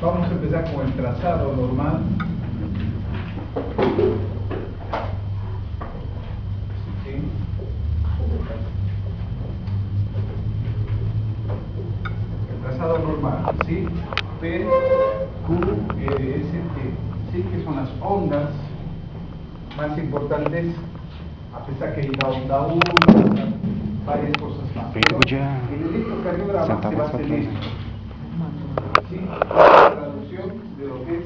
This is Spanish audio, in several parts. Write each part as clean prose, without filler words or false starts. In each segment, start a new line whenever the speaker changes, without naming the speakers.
Vamos a empezar con el trazado normal. ¿Sí? El trazado normal, ¿sí? P, Q, R, S, T, ¿sí? Que son las ondas más importantes, a pesar que hay la onda 1, varias cosas más. Pero el electrocardiograma se basa en esto. ¿Sí? La traducción de lo que es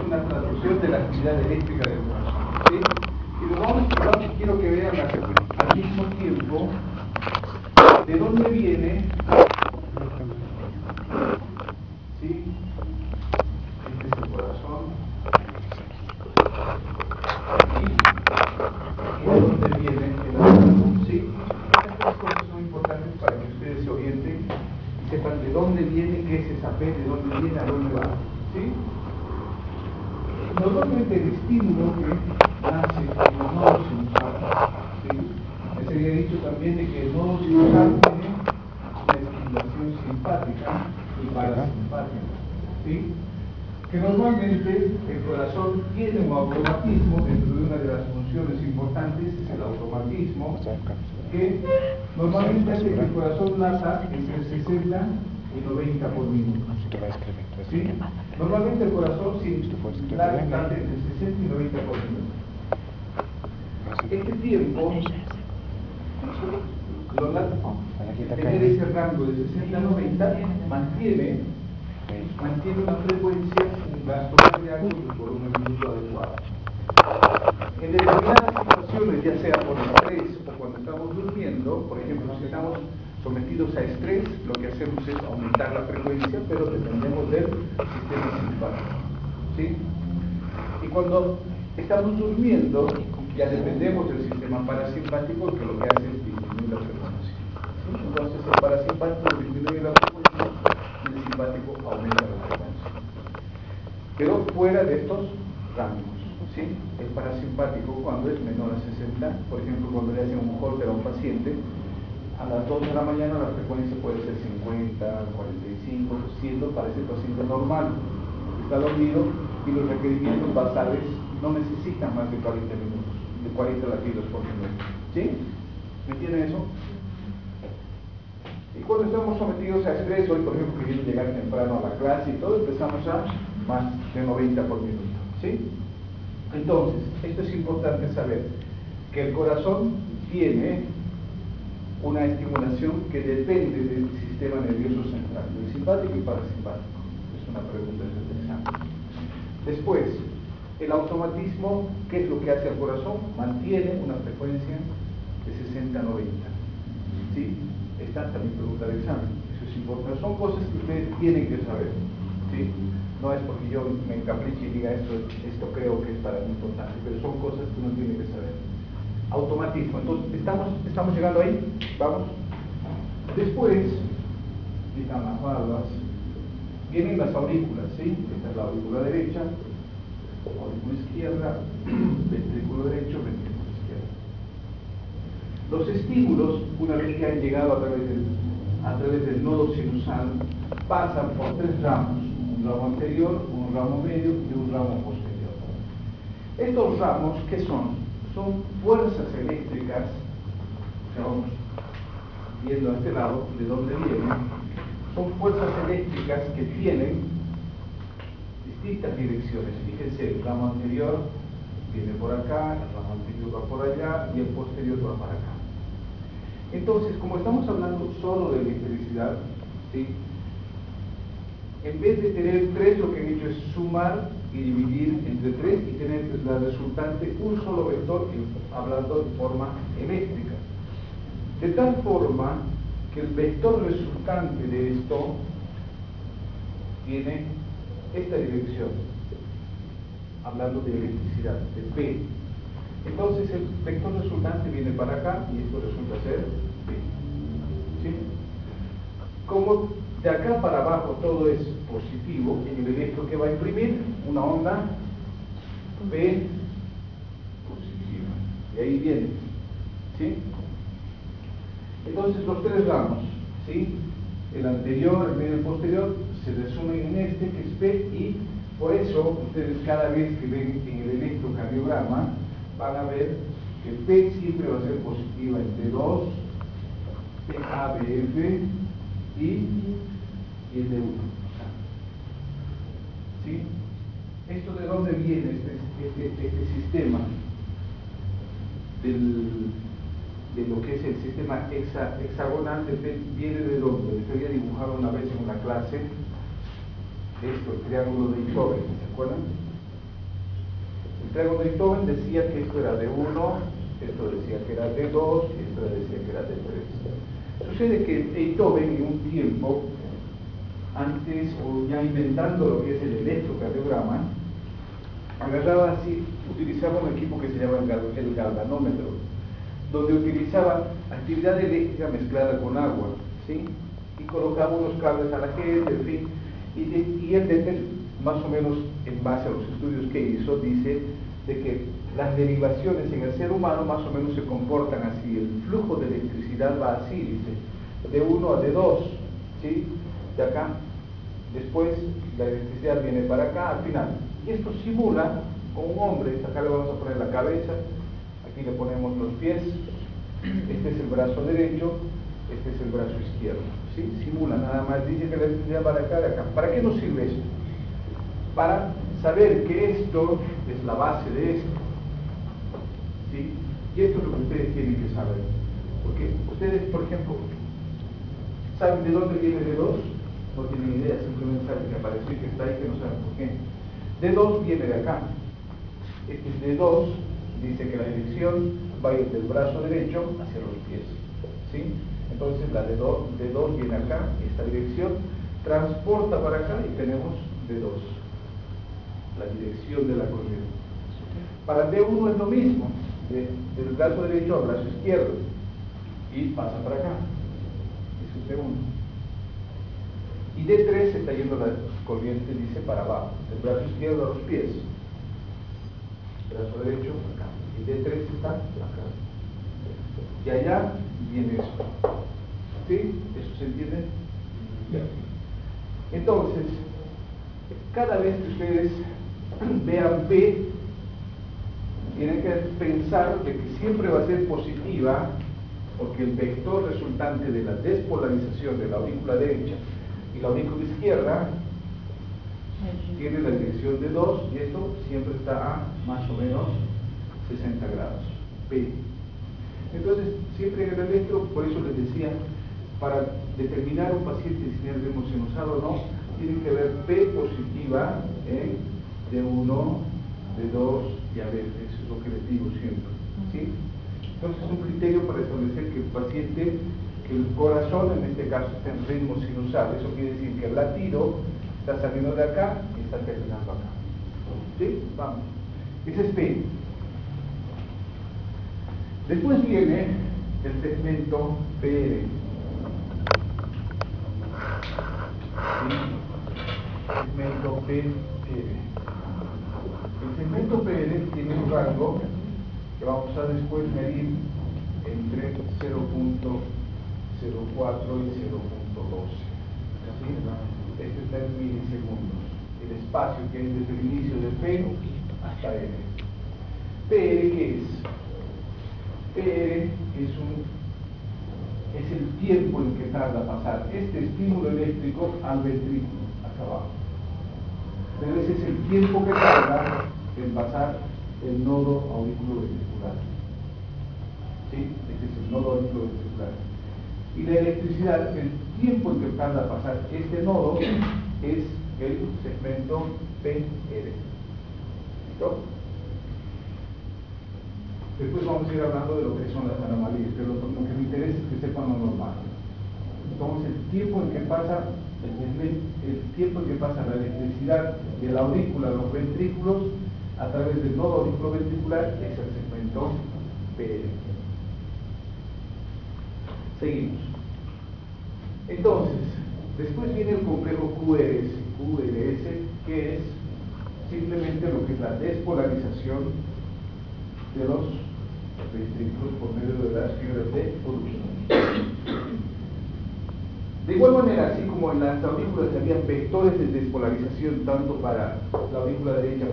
una traducción de la actividad eléctrica del corazón. ¿Sí? Y lo vamos, quiero que vean al mismo tiempo de dónde viene, ¿sí? Este es el corazón. ¿Y de dónde viene el corazón? ¿Sí? Estas cosas son importantes para que ustedes se orienten y sepan de dónde viene, qué es esa P, de dónde viene, a dónde va. ¿Sí? Normalmente el estímulo que nace en los nodos sinusales, ¿sí? Les había dicho también de que el nodo sinusal tiene una estimulación simpática y parasimpática, ¿sí? Que normalmente el corazón tiene un automatismo, dentro de una de las funciones importantes es el automatismo, que normalmente hace que el corazón lata entre 60 y 90 por minuto. ¿Sí? Normalmente el corazón late entre 60 y 90 por minuto. Este tiempo lo late, tener ese rango de 60 a 90 mantiene una frecuencia, un gasto cardíaco por un minuto adecuado. En determinadas situaciones, ya sea por estrés o cuando estamos durmiendo, por ejemplo, si estamos sometidos a estrés, lo que hacemos es aumentar la frecuencia, pero dependemos del sistema simpático. ¿Sí? Y cuando estamos durmiendo, ya dependemos del sistema parasimpático, que lo que hace es disminuir la frecuencia. ¿Sí? Entonces el parasimpático disminuye la frecuencia y el simpático aumenta la frecuencia. Pero fuera de estos rangos. ¿Sí? El parasimpático, cuando es menor a 60, por ejemplo, cuando le hacen un Holter a un paciente, a las 2 de la mañana la frecuencia puede ser 50, 45, siendo para ese paciente normal. Está dormido y los requerimientos basales no necesitan más de 40 minutos, de 40 latidos por minuto. ¿Sí? ¿Me entienden eso? Y cuando estamos sometidos a estrés, hoy por ejemplo queriendo llegar temprano a la clase y todo, empezamos a más de 90 por minuto. ¿Sí? Entonces, esto es importante saber, que el corazón tiene una estimulación que depende del sistema nervioso central, del simpático y parasimpático. Es una pregunta del examen. Después, el automatismo, ¿qué es lo que hace al corazón? Mantiene una frecuencia de 60 a 90. ¿Sí? Esta también pregunta del examen. Eso es importante. Son cosas que ustedes tienen que saber. ¿Sí? No es porque yo me encapriche y diga esto creo que es para mí importante, pero son cosas que uno tiene que saber. Automatismo. Entonces, ¿estamos llegando ahí? Vamos. Después, están las válvulas, vienen las aurículas, ¿sí? Esta es la aurícula derecha, aurícula izquierda, ventrículo derecho, ventrículo izquierdo. Los estímulos, una vez que han llegado a través del nodo sinusal, pasan por 3 ramos. Un ramo anterior, un ramo medio y un ramo posterior. Estos ramos, ¿qué son? Son fuerzas eléctricas, o sea, vamos viendo a este lado de dónde vienen, son fuerzas eléctricas que tienen distintas direcciones. Fíjense, el ramo anterior viene por acá, el ramo anterior va por allá y el posterior va para acá. Entonces, como estamos hablando solo de electricidad, ¿sí? En vez de tener 3, lo que han hecho es sumar y dividir entre 3 y tener la resultante un solo vector, hablando de forma eléctrica. De tal forma que el vector resultante de esto tiene esta dirección, hablando de electricidad, de P. Entonces el vector resultante viene para acá y esto resulta ser P. ¿Sí? Como de acá para abajo todo es positivo, en el electro que va a imprimir una onda P positiva. Y ahí viene. ¿Sí? Entonces los 3 ramos, ¿sí? el anterior, el medio y el posterior, se resumen en este, que es P, y por eso ustedes cada vez que ven en el electrocardiograma van a ver que P siempre va a ser positiva en T2, PABF y el D1. ¿Sí? ¿Esto de dónde viene este sistema? De lo que es el sistema hexagonal de P, viene de dónde? Les había dibujado una vez en una clase esto, el triángulo de Itoven, ¿se acuerdan? El triángulo de Itoven decía que esto era D1, esto decía que era D2 y esto decía que era D3. Sucede que Itoven en un tiempo, antes o ya inventando lo que es el electrocardiograma, agarraba así, utilizaba un equipo que se llama el galvanómetro, donde utilizaba actividad eléctrica mezclada con agua, ¿sí? Y colocaba unos cables a la gente, en fin, y él, más o menos en base a los estudios que hizo, dice de que las derivaciones en el ser humano más o menos se comportan así, el flujo de electricidad va así, dice, de 1 a D2, ¿sí? De acá, después la electricidad viene para acá, al final, y esto simula con un hombre, acá le vamos a poner la cabeza, aquí le ponemos los pies, este es el brazo derecho, este es el brazo izquierdo, ¿sí? Simula nada más, dice que la electricidad va de acá, de acá. ¿Para qué nos sirve esto? Para saber que esto es la base de esto, ¿sí? Y esto es lo que ustedes tienen que saber, porque ustedes, por ejemplo, ¿saben de dónde viene D2? No tienen idea, simplemente saben que apareció y que está ahí, que no saben por qué. D2 viene de acá. Este es D2, dice que la dirección va a ir del brazo derecho hacia los pies, ¿sí? Entonces la D2 viene acá, esta dirección, transporta para acá y tenemos D2, la dirección de la corriente. Para D1 es lo mismo, del brazo derecho al brazo izquierdo, y pasa para acá, eso es D1. Y D3 se está yendo la corriente, dice, para abajo, del brazo izquierdo a los pies, brazo derecho acá, y D3 está acá. Y allá viene eso. ¿Sí? ¿Eso se entiende? Bien. Entonces, cada vez que ustedes vean P, tienen que pensar de que siempre va a ser positiva, porque el vector resultante de la despolarización de la aurícula derecha y la aurícula izquierda tiene la dirección de 2 y esto siempre está a más o menos 60 grados, P. Entonces, siempre en el electro, por eso les decía, para determinar un paciente si tiene ritmo sinusal o no, tienen que ver P positiva en D1, D2 y AB. Eso es lo que les digo siempre, ¿sí? Entonces, es un criterio para establecer que el paciente, que el corazón en este caso está en ritmo sinusal. Eso quiere decir que el latido está saliendo de acá y está terminando acá. ¿Sí? Vamos. Ese es P. Después viene el segmento PR. ¿Sí? Segmento PR. El segmento PR tiene un rango que vamos a después medir entre 0.04 y 0.12. ¿Sí? Este está en milisegundos. El espacio que hay desde el inicio de P hasta N. PR, ¿qué es? PR es el tiempo en que tarda a pasar este estímulo eléctrico al ventrículo, acá abajo. Pero ese es el tiempo que tarda en pasar el nodo auriculoventricular. ¿Sí? Este es el nodo auriculoventricular. Y la electricidad, el tiempo en que tarda a pasar este nodo es el segmento PR. ¿Listo? Después vamos a ir hablando de lo que son las anomalías, pero lo que me interesa es que sepan lo normal. Entonces, el tiempo en que pasa la electricidad de la aurícula a los ventrículos a través del nodo auriculoventricular es el segmento PR. Seguimos. Entonces, después viene el complejo QRS, que es simplemente lo que es la despolarización de los ventrículos por medio de las fibras de Purkinje. De igual manera, así como en las aurículas había vectores de despolarización tanto para la aurícula derecha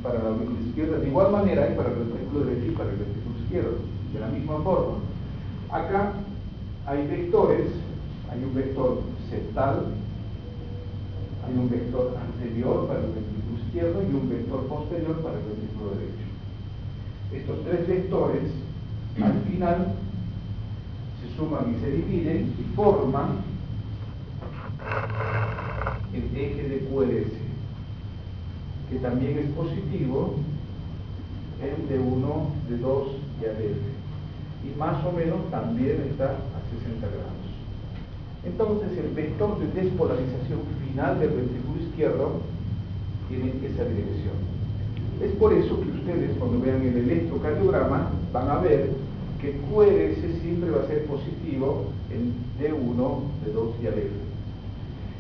para la aurícula izquierda, de igual manera hay para el ventrículo derecho y para el ventrículo izquierdo, de la misma forma. Acá hay vectores, hay un vector septal, hay un vector anterior para el ventrículo izquierdo y un vector posterior para el ventrículo derecho. Estos tres vectores, al final, se suman y se dividen y forman el eje de QRS, que también es positivo en D1, D2 y ADF, y más o menos también está a 60 grados. Entonces el vector de despolarización final del ventrículo izquierdo tiene esa dirección. Es por eso que ustedes, cuando vean el electrocardiograma, van a ver que QRS siempre va a ser positivo en D1, D2 y ADF,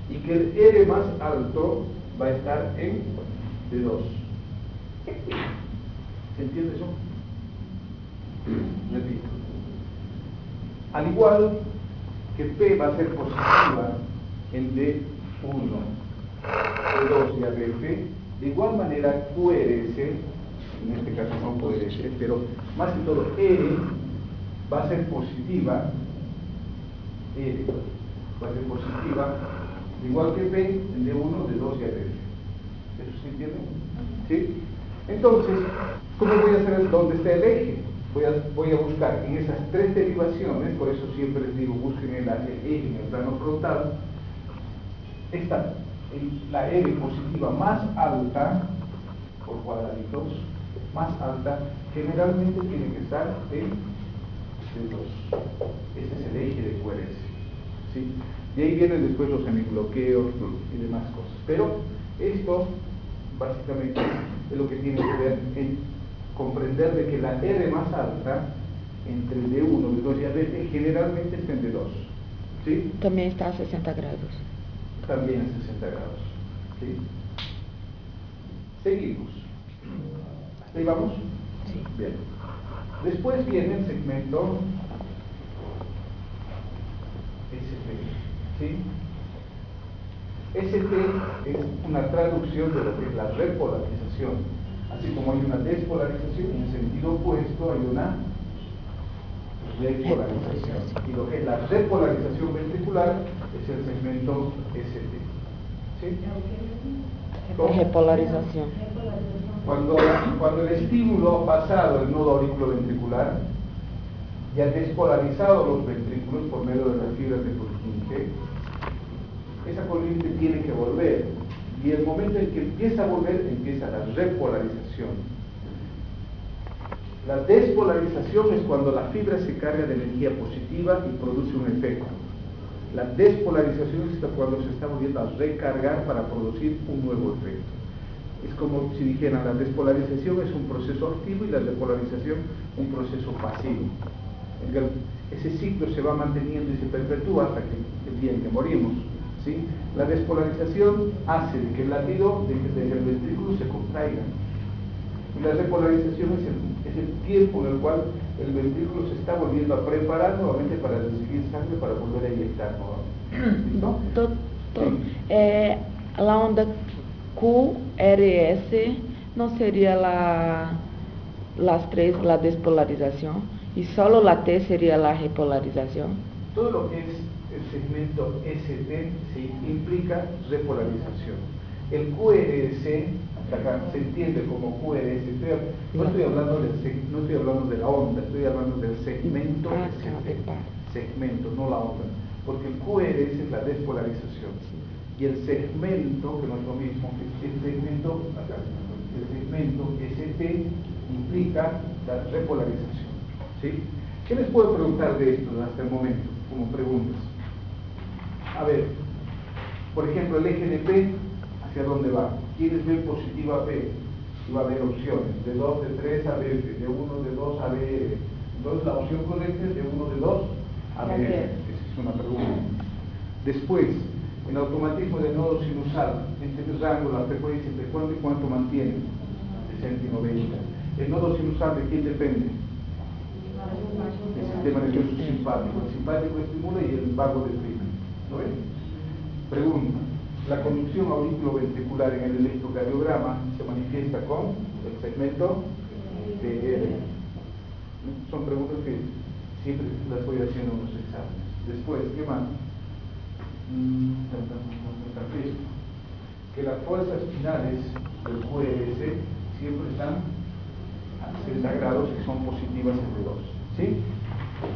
y que el R más alto va a estar en D2. ¿Se entiende eso? Repito. Al igual que P va a ser positiva en D1, D2 y ADF, de igual manera QRS, en este caso no QRS, pero más que todo R va a ser positiva, R va a ser positiva, igual que P en D1, D2 y ADF. ¿Eso se entiende? ¿Sí? Entonces, ¿cómo voy a saber dónde está el eje? Voy a buscar en esas tres derivaciones, por eso siempre les digo, busquen el eje en el plano frontal. Está la R positiva más alta, por cuadraditos, más alta, generalmente tiene que estar en D2. Ese es el eje de QRS. ¿Sí? Y ahí vienen después los semibloqueos y demás cosas. Pero esto, básicamente, es lo que tiene que ver en comprender de que la R más alta, entre D1, D2 y ADF, generalmente está en D2. ¿Sí?
También está a 60 grados.
También a 60 grados. ¿Sí? Seguimos. ¿Ahí vamos?
Sí.
Bien. Después viene el segmento ST. ¿Sí? ST es una traducción de lo que es la repolarización. Así como hay una despolarización, en sentido opuesto hay una repolarización. Y lo que es la repolarización ventricular es el segmento ST. ¿Sí?
Repolarización.
Cuando el estímulo ha pasado el nodo auriculoventricular y ha despolarizado los ventrículos por medio de las fibras de Purkinje, esa corriente tiene que volver. Y el momento en que empieza a volver, empieza la repolarización. La despolarización es cuando la fibra se carga de energía positiva y produce un efecto. La despolarización es cuando se está volviendo a recargar para producir un nuevo efecto. Es como si dijeran, la despolarización es un proceso activo y la depolarización un proceso pasivo. Ese ciclo se va manteniendo y se perpetúa hasta que el día en que morimos. ¿Sí? La despolarización hace de que el latido del ventrículo se contraiga. Y la repolarización es el tiempo en el cual el ventrículo se está volviendo a preparar nuevamente para recibir sangre para volver a inyectar nuevamente. ¿Listo?
Sí. La onda QRS no sería las tres la despolarización y solo la T sería la repolarización.
Todo lo que es el segmento ST implica repolarización. El QRS, acá se entiende como QRS, no estoy hablando de la onda, estoy hablando del segmento ST. Segmento, no la onda. Porque el QRS es la despolarización. Y el segmento, que no es lo mismo, el segmento ST implica la repolarización. ¿Sí? ¿Qué les puedo preguntar de esto hasta el momento, como preguntas? A ver, por ejemplo, el eje de P, ¿hacia dónde va? ¿Quieres ver positiva P? Y va a haber opciones, de 2, de 3 a B, de 1, de 2 a B. Entonces la opción correcta es de 1, de 2 a B. Esa es una pregunta. Después, el automatismo del nodo sinusal, este rango, la frecuencia entre cuánto y cuánto mantiene, 60 y 90. ¿El nodo sinusal de quién depende? El sistema nervioso simpático. El simpático estimula y el vago deprime. ¿No ven? Pregunta. La conducción auriculoventricular en el electrocardiograma se manifiesta con el segmento PR. Son preguntas que siempre las voy haciendo en los exámenes. Después, ¿qué más? Que las fuerzas finales del QRS siempre están a 60 grados y son positivas entre 2. ¿Sí?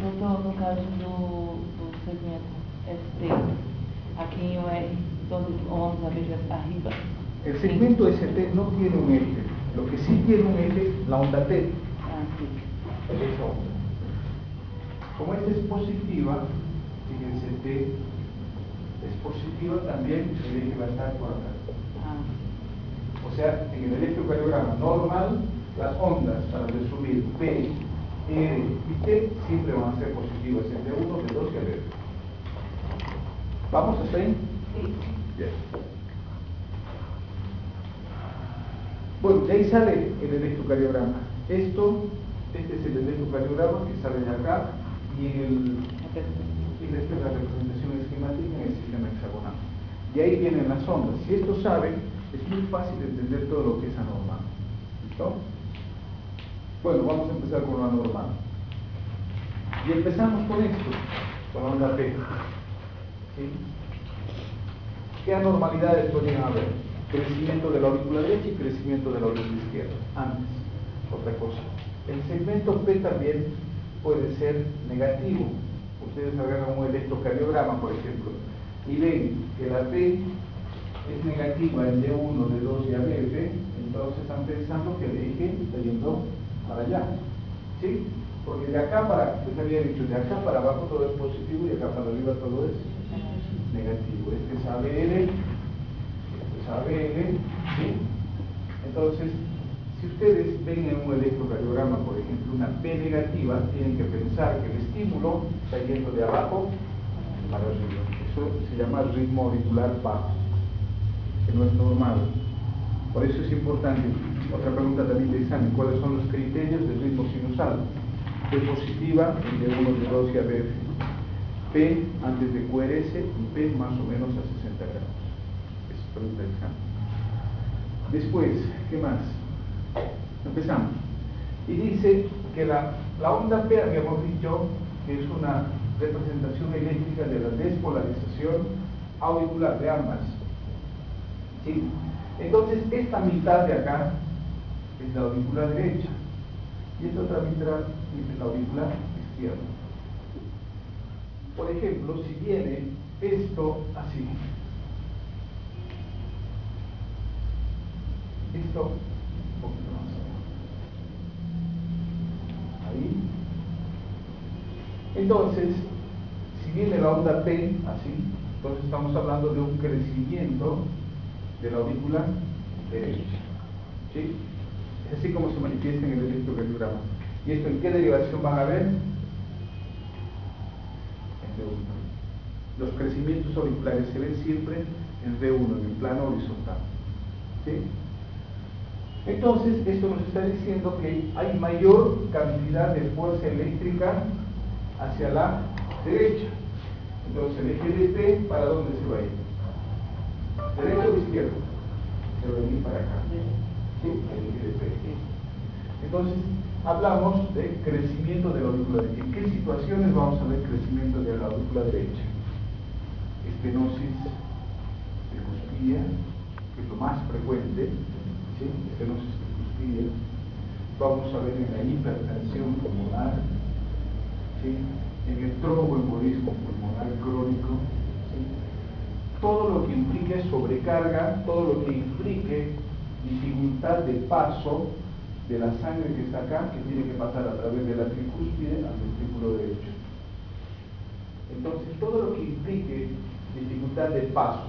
Doutor, no caso do segmento ST, aqui em UR, donde vamos a ver arriba.
El segmento ST no tiene un eje. Lo que sí tiene un eje, la onda T.
Ah, sí.
Esa onda. Como esta es positiva, fíjense, T es positiva, también el eje va a estar por acá.
Ah.
O sea, en el electrocardiograma normal, las ondas, para resumir, P, R y T, siempre van a ser positivas, el de 1, de 2 y a ver. ¿Vamos hasta ahí?
Sí.
Bien. Bueno, de ahí sale el electrocardiograma. Este es el electrocardiograma que sale de acá, y esta es la representación esquemática en el sistema hexagonal. Y ahí vienen las ondas. Si esto saben, es muy fácil entender todo lo que es anormal. ¿Listo? Bueno, vamos a empezar con lo anormal. Y empezamos con esto, con la onda P. ¿Sí? ¿Qué anormalidades podrían haber? Crecimiento de la aurícula derecha y crecimiento de la aurícula izquierda. Antes, otra cosa. El segmento P también puede ser negativo. Ustedes agarran un electrocardiograma, por ejemplo, y ven que la P es negativa en D1, D2 y ABF, entonces están pensando que el eje está yendo para allá. ¿Sí? Porque de acá para, les había dicho, de acá para abajo todo es positivo y de acá para arriba todo es negativo. Este es ABL, este es ABL, ¿sí? Entonces, si ustedes ven en un electrocardiograma, por ejemplo, una P negativa, tienen que pensar que el estímulo está yendo de abajo para arriba. Eso se llama ritmo auricular bajo, que no es normal. Por eso es importante. Otra pregunta también de examen: ¿cuáles son los criterios del ritmo sinusal? P positiva, de 1, de 2 y ABF. P antes de QRS y P más o menos a 60 grados. Es pregunta de examen. Después, ¿qué más? Empezamos. Y dice que la onda P, habíamos dicho que es una representación eléctrica de la despolarización auricular de ambas. ¿Sí? Entonces, esta mitad de acá es la auricular derecha y esta otra mitad es la auricular izquierda. Por ejemplo, si viene esto así, esto un poquito más abajo, ahí. Entonces, si viene la onda P así, entonces estamos hablando de un crecimiento de la aurícula derecha. ¿Sí? Es así como se manifiesta en el electrocardiograma. ¿Y esto en qué derivación van a ver? En D1. Los crecimientos auriculares se ven siempre en D1, en el plano horizontal. ¿Sí? Entonces, esto nos está diciendo que hay mayor cantidad de fuerza eléctrica hacia la derecha. Entonces, el eje de P, ¿para dónde se va a ir? ¿Derecha o izquierda? Se va a venir para acá. ¿Sí? El eje de P. Entonces, hablamos de crecimiento de la aurícula derecha. ¿En qué situaciones vamos a ver crecimiento de la aurícula derecha? Estenosis tricuspidia, que es lo más frecuente. ¿Sí? Estenosis tricuspidia. Vamos a ver en la hipertensión pulmonar, ¿sí? En el tromboembolismo pulmonar crónico, ¿sí? Todo lo que implique sobrecarga, todo lo que implique dificultad de paso de la sangre que está acá, que tiene que pasar a través de la tricúspide al ventrículo derecho. Entonces, todo lo que implique dificultad de paso,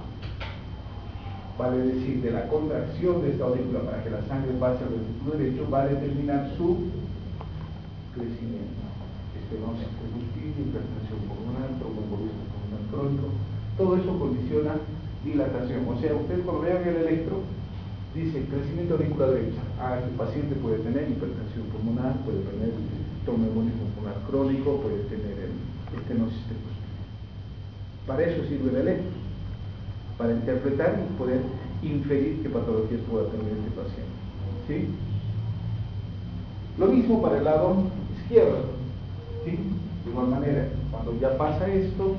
vale decir, de la contracción de esta aurícula para que la sangre pase al ventrículo derecho, va a determinar su crecimiento. Estenosis tricuspidia, hipertensión pulmonar, tromboembolismo pulmonar crónico, todo eso condiciona dilatación. O sea, ustedes cuando vean el electro, dice crecimiento auricular derecha. El paciente puede tener hipertensión pulmonar, puede tener tromboembolismo pulmonar crónico, puede tener estenosis tricuspidia. Para eso sirve el electro, para interpretar y poder inferir qué patologías pueda tener este paciente. ¿Sí? Lo mismo para el lado izquierdo. ¿Sí? De igual manera, cuando ya pasa esto,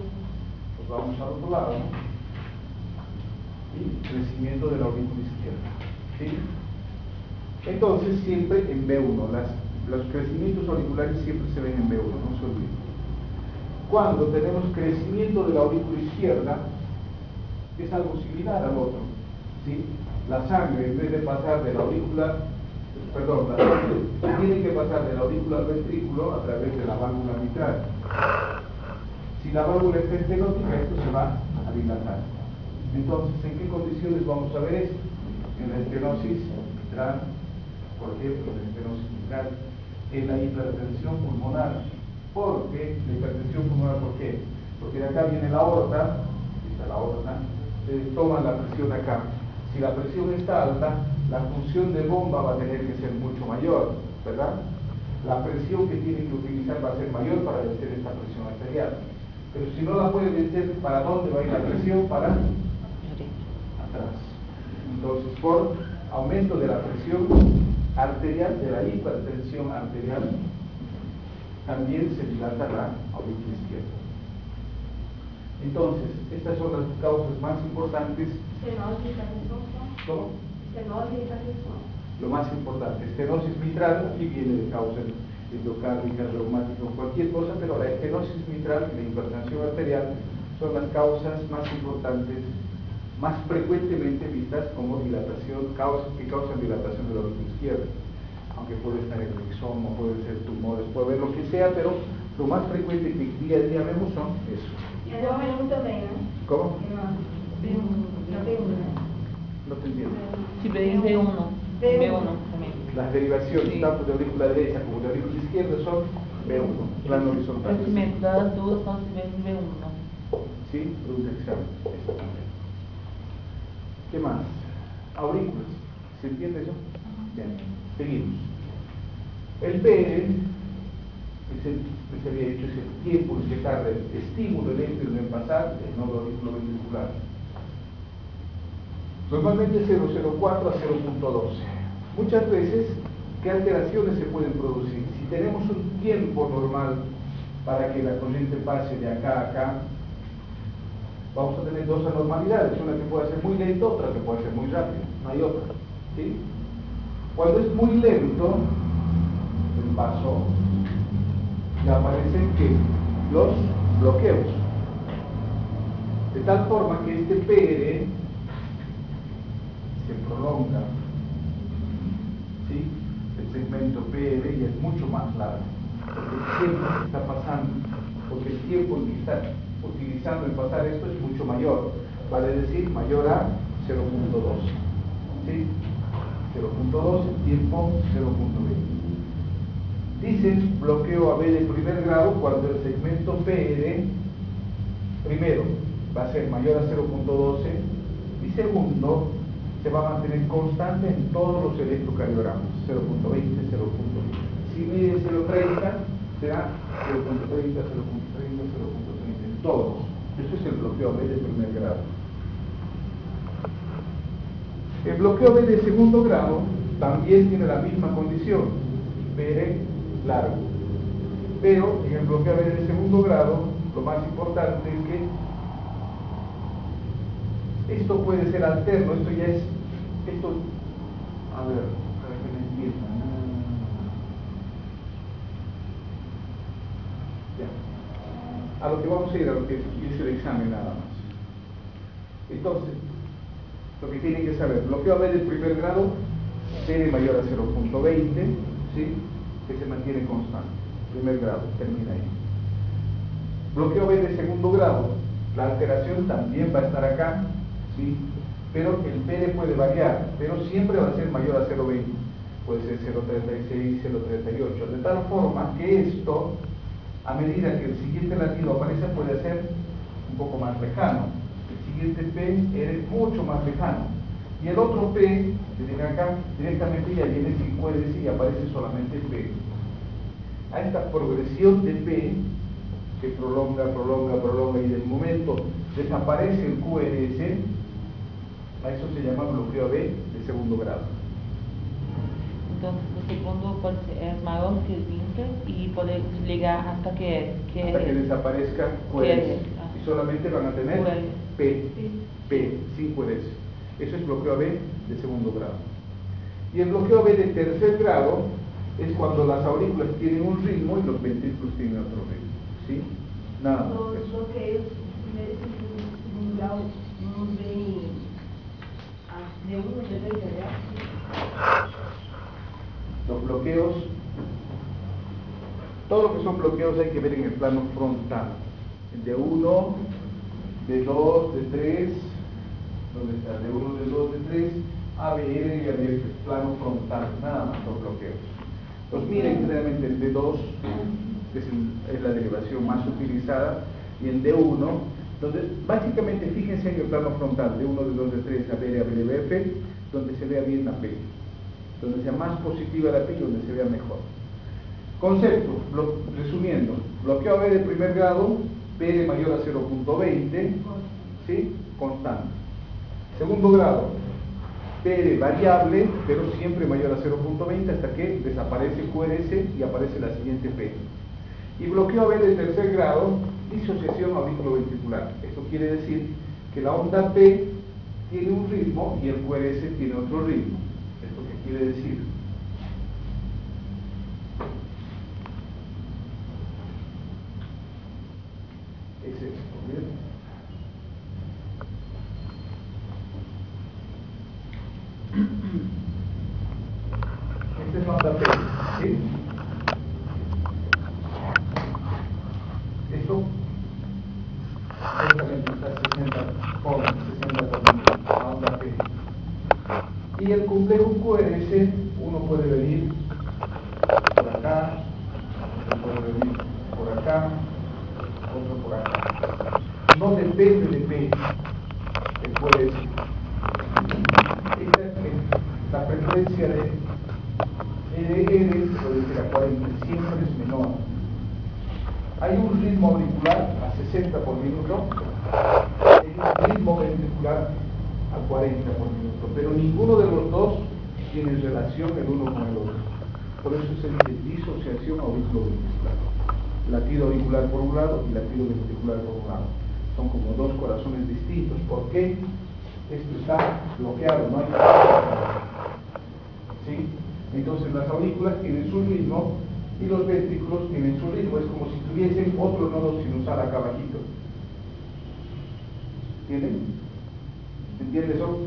pues vamos al otro lado, ¿no? ¿Sí? Crecimiento de la aurícula izquierda. ¿Sí? Entonces, siempre en B1, los crecimientos auriculares siempre se ven en B1, no se olviden. Cuando tenemos crecimiento de la aurícula izquierda, es algo similar al otro. ¿Sí? La sangre, en vez de pasar de la aurícula, perdón, la sangre tiene que pasar de la aurícula al ventrículo a través de la válvula mitral. Si la válvula está estenótica, esto se va a dilatar. Entonces, ¿en qué condiciones vamos a ver esto? En la estenosis mitral, por ejemplo, en la estenosis mitral, en la hipertensión pulmonar. ¿Por qué? La hipertensión pulmonar, ¿por qué? Porque de acá viene la aorta, está la aorta, toma la presión acá. Si la presión está alta, la función de bomba va a tener que ser mucho mayor, ¿verdad? La presión que tiene que utilizar va a ser mayor para vencer esta presión arterial. Pero si no la puede vencer, ¿para dónde va a ir la presión? Para atrás. Entonces, por aumento de la presión arterial, de la hipertensión arterial, también se dilata la aurícula izquierda. Entonces, estas son las causas más importantes. ¿Cómo? Lo más importante, estenosis mitral, aquí viene de causa endocárdica, reumática o cualquier cosa, pero la estenosis mitral y la hipertensión arterial son las causas más importantes, más frecuentemente vistas como dilatación, que causan dilatación de la aurícula izquierda. Aunque puede estar en exoma, puede ser tumores, puede haber lo que sea, pero lo más frecuente que día a día vemos son eso. ¿Cómo? No te entiendo.
Si ven B1 también.
Las derivaciones,
Sí.
tanto de aurícula derecha como de aurícula izquierda, son B1, plano horizontal.
Das duas são simplesmente B1.
¿Sí? Pregunta examen. Exactamente. ¿Qué más? Aurículas. ¿Se entiende eso? Bien. Seguimos. El PR, que se había dicho, es el tiempo que tarda el estímulo eléctrico en pasar del nodo aurículo ventricular. Normalmente 0,04 a 0,12. Muchas veces, ¿qué alteraciones se pueden producir? Si tenemos un tiempo normal para que la corriente pase de acá a acá, vamos a tener dos anormalidades, una que puede ser muy lenta, otra que puede ser muy rápida, no hay otra. ¿Sí? Cuando es muy lento el paso, ya aparecen que los bloqueos, de tal forma que este PR se prolonga, ¿sí? El segmento PR ya es mucho más largo, porque el tiempo que está pasando, porque el tiempo que está utilizando en pasar esto es mucho mayor, vale decir mayor a 0,12, ¿sí? 0,2, el tiempo 0,20. Dicen bloqueo AB de primer grado cuando el segmento PR primero va a ser mayor a 0,12 y segundo se va a mantener constante en todos los electrocardiogramas, 0,20, 0,20. Si mide 0,30 será 0,30, 0,30, 0,30 en todos. Eso es el bloqueo AB de primer grado. El bloqueo B de segundo grado también tiene la misma condición, PR largo. Pero en el bloqueo B de segundo grado, lo más importante es que esto puede ser alterno, esto ya es, esto, a ver, para que me entiendan. Ya. A lo que vamos a ir, a lo que es el examen nada más. Entonces, lo que tienen que saber, bloqueo AB del primer grado, PR mayor a 0,20, ¿sí? Que se mantiene constante, primer grado, termina ahí. Bloqueo B de segundo grado, la alteración también va a estar acá, ¿sí? Pero el PR puede variar, pero siempre va a ser mayor a 0,20, puede ser 0,36, 0,38, de tal forma que esto, a medida que el siguiente latido aparece, puede ser un poco más lejano. El siguiente P es mucho más lejano. Y el otro P, desde acá, directamente ya viene sin cuádriceps y aparece solamente P. A esta progresión de P, que prolonga, y del momento desaparece el QRS, a eso se llama bloqueo AB de segundo grado.
Entonces, o segundo es mayor que el 20 y puede desligar hasta que
desaparezca QRS.
Ah.
Y solamente van a tener P, sin QRS. Eso es bloqueo AB de segundo grado. Y el bloqueo AB de tercer grado es cuando las aurículas tienen un ritmo y los ventrículos tienen otro ritmo. ¿Sí? Nada más.
Los bloqueos primeiro e segundo grau não vem de uno de dois graus.
Los bloqueos, todo lo que son bloqueos hay que ver en el plano frontal. De 1, de 2, de 3, ¿dónde está? De 1, de 2, de 3, ABR y ABF, plano frontal, nada más los bloqueos. Los miren generalmente en D2, que es la derivación más utilizada, y en D1, donde básicamente fíjense en el plano frontal, D1, D2, D3, ABR, ABF, donde se vea bien la P, donde sea más positiva la P y donde se vea mejor. Concepto, resumiendo, bloqueo AB de primer grado, P mayor a 0.20, ¿sí? Constante. Segundo grado, P variable, pero siempre mayor a 0.20 hasta que desaparece QRS y aparece la siguiente P. Y bloqueo AB de tercer grado, disociación auriculoventricular. Esto quiere decir que la onda P tiene un ritmo y el QRS tiene otro ritmo. ¿Esto qué quiere decir? Es esto, ¿bien? Esta es la onda P, ¿sí? Esto justamente está 60 por minuto, la onda P. Y el complejo QRS, uno puede venir por acá, otro puede venir por acá, otro por acá. No depende de P, el QRS. Esta es la frecuencia de RR, puede ser a 40, siempre es menor. Hay un ritmo auricular a 60 por minuto, hay un ritmo ventricular a 40 por minuto, pero ninguno de los dos tiene relación el uno con el otro. Por eso se dice disociación auriculoventricular. Latido auricular por un lado y latido ventricular por un lado. Son como dos corazones distintos. ¿Por qué? Esto está bloqueado, no hay nada. ¿Sí? Entonces las aurículas tienen su ritmo y los ventrículos tienen su ritmo. Es como si tuviesen otro nodo sinusal acá abajito. ¿Entienden? ¿Entiendes eso?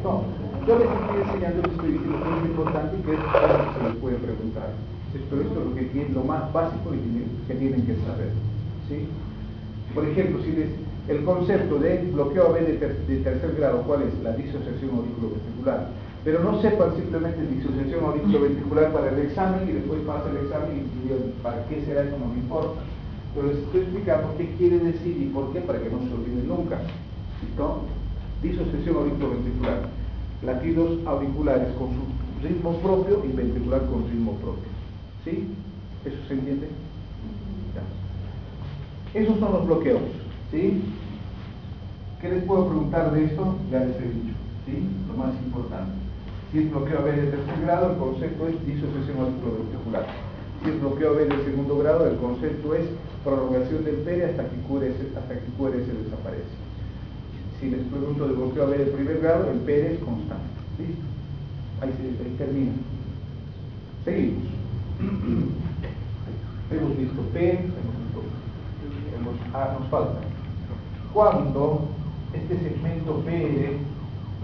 No, yo les estoy enseñando, les estoy diciendo que es muy importante y que es algo que se les puede preguntar. Pero esto es lo que tienen, lo más básico que tienen que saber. ¿Sí? Por ejemplo, si el concepto de bloqueo AB de tercer grado, ¿cuál es? La disociación auriculoventricular. Pero no sepan simplemente disociación auriculoventricular para el examen y después pasa el examen y para qué será eso no me importa. Pero les estoy explicando qué quiere decir y por qué para que no se olviden nunca. ¿Listo? Disociación auriculoventricular. Latidos auriculares con su ritmo propio y ventricular con ritmo propio. ¿Sí? ¿Eso se entiende? Ya. Esos son los bloqueos. ¿Sí? ¿Qué les puedo preguntar de esto? Ya les he dicho. ¿Sí? Lo más importante. Si es bloqueo AB de tercer grado, el concepto es disociación auriculoventricular. Si es bloqueo AB de segundo grado, el concepto es prolongación del pere hasta que QRS desaparece. Si les pregunto de bloqueo AB de primer grado, el pere es constante. ¿Listo? Ahí termina. Seguimos. Hemos visto P, hemos visto A, nos falta. Cuando este segmento PR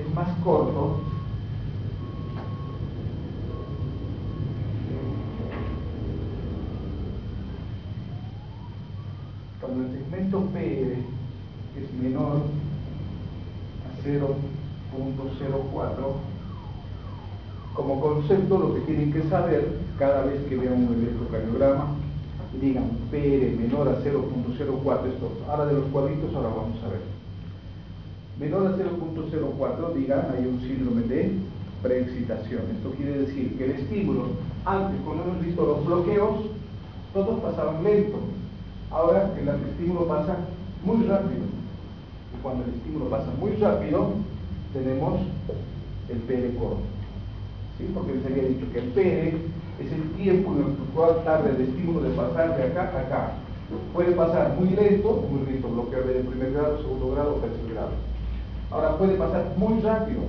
es más corto, cuando el segmento PR es menor a 0.04, como concepto lo que tienen que saber cada vez que vean un electrocardiograma y digan PR menor a 0.04, esto, ahora de los cuadritos ahora vamos a ver. Menor a 0.04, digan, hay un síndrome de preexcitación. Esto quiere decir que el estímulo, antes cuando hemos visto los bloqueos, todos pasaban lento. Ahora el estímulo pasa muy rápido. Y cuando el estímulo pasa muy rápido, tenemos el PR corto. ¿Sí? Porque les había dicho que el PR es el tiempo en el cual tarda el estímulo de pasar de acá a acá. Puede pasar muy lento, bloqueo de primer grado, segundo grado, tercer grado. Ahora puede pasar muy rápido.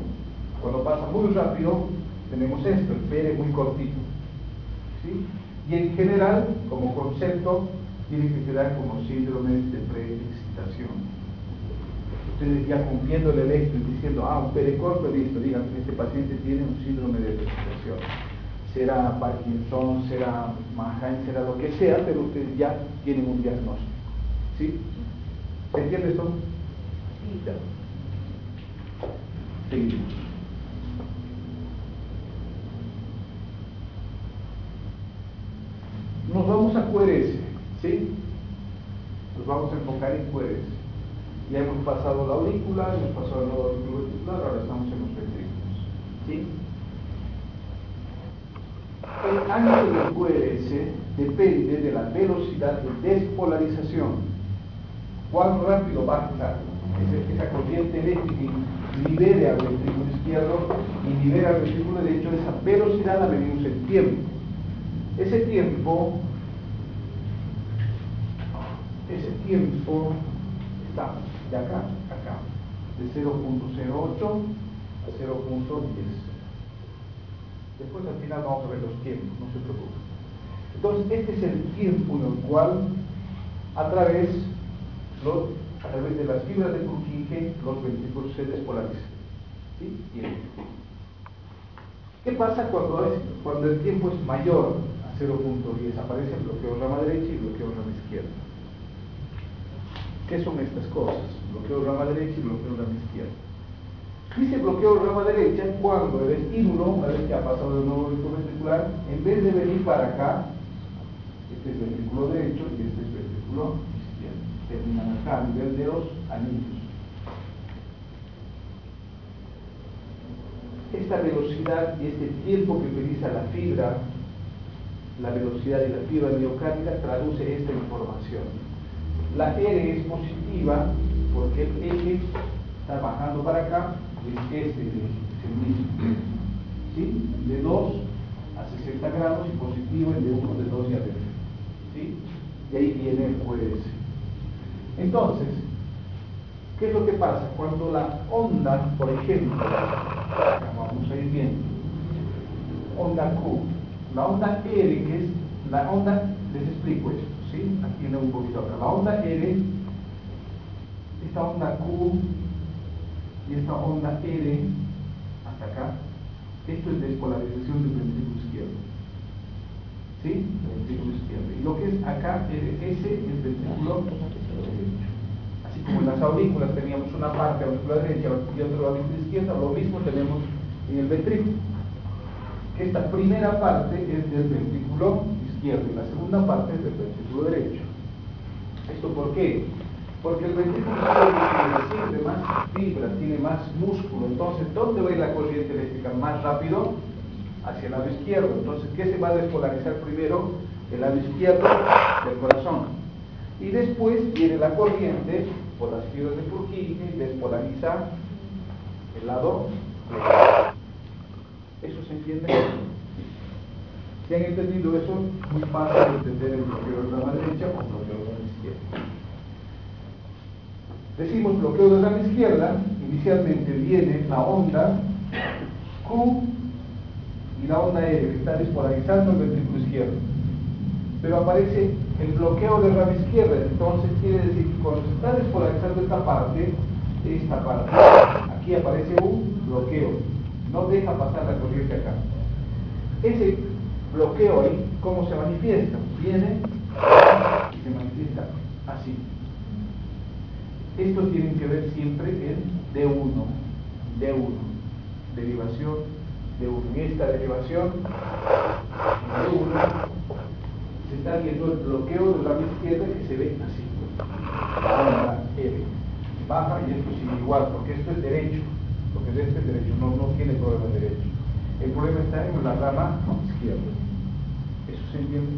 Cuando pasa muy rápido, tenemos esto, el PR muy cortito. ¿Sí? Y en general, como concepto, tiene que quedar como síndromes de preexcitación. Ustedes ya cumpliendo el electro y diciendo, un PR corto, listo, digan, este paciente tiene un síndrome de preexcitación. Será Parkinson, será Manheim, será lo que sea, pero ustedes ya tienen un diagnóstico. ¿Sí? ¿Se entiende esto?
Sí.
Ya. Seguimos. Nos vamos a QRS, ¿sí? Nos vamos a enfocar en QRS. Ya hemos pasado la aurícula, hemos pasado el nodo auricular, ahora estamos en los ventrículos, ¿sí? El ángulo del QRS depende de la velocidad de despolarización. Cuán rápido va esa corriente eléctrica y libere al ventrículo izquierdo y libera al ventrículo derecho. Esa velocidad la medimos en tiempo. Ese tiempo está de acá a acá, de 0.08 a 0.10. Después al final vamos a ver los tiempos, no se preocupen. Entonces este es el tiempo en el cual a través de las fibras de Purkinje los ventrículos se despolarizan. ¿Sí? Tiempo. ¿Qué pasa cuando el tiempo es mayor a 0.10? Aparece el bloqueo rama derecha y bloqueo rama izquierda. ¿Qué son estas cosas? Bloqueo rama derecha y bloqueo rama izquierda. Dice bloqueo rama derecha cuando el estímulo, una vez que ha pasado del nodo ventricular, en vez de venir para acá, este es ventrículo derecho y este es ventrículo izquierdo. Terminan acá a nivel de los anillos. Esta velocidad y este tiempo que utiliza la fibra, la velocidad de la fibra miocárdica traduce esta información. La R es positiva porque el eje está bajando para acá, es el mismo. ¿Sí? De 2 a 60 grados y positivo el de 1 de 2 y a 20. ¿Sí? Y ahí viene el QRS. Entonces, ¿qué es lo que pasa? Cuando la onda, por ejemplo, vamos a ir viendo, onda Q, la onda R, que es la onda, les explico esto, ¿sí? Aquí viene un poquito acá. La onda R, esta onda Q y esta onda R, hasta acá, esto es despolarización del ventrículo izquierdo. ¿Sí? El ventrículo izquierdo. Y lo que es acá, ese es el ventrículo derecho. Así como en las aurículas teníamos una parte auricular derecha y otra auricular izquierda, lo mismo tenemos en el ventrículo. Esta primera parte es del ventrículo izquierdo y la segunda parte es del ventrículo derecho. ¿Esto por qué? Porque el ventrículo izquierdo tiene más fibra, tiene más músculo. Entonces, ¿dónde va a ir la corriente eléctrica más rápido? Hacia el lado izquierdo. Entonces, ¿qué se va a despolarizar primero? El lado izquierdo del corazón. Y después viene la corriente por las fibras de Purkinje y despolariza el lado derecho. ¿Eso se entiende? Si han entendido eso, muy fácil de entender el bloqueo de rama derecha o bloqueo de rama izquierda. Decimos bloqueo de rama izquierda, inicialmente viene la onda Q y la onda R, que está despolarizando el ventrículo izquierdo. Pero aparece el bloqueo de rama izquierda, entonces quiere decir que cuando se está despolarizando esta parte, aquí aparece un bloqueo, no deja pasar la corriente acá. Ese bloqueo ahí, ¿cómo se manifiesta? Viene y se manifiesta así. Estos tienen que ver siempre en D1, derivación D1. Y esta derivación D1 se está viendo el bloqueo de la rama izquierda que se ve así. La onda R baja y esto sigue igual, porque esto es derecho, porque este es derecho, no tiene problema derecho. El problema está en la rama izquierda. ¿Eso se entiende?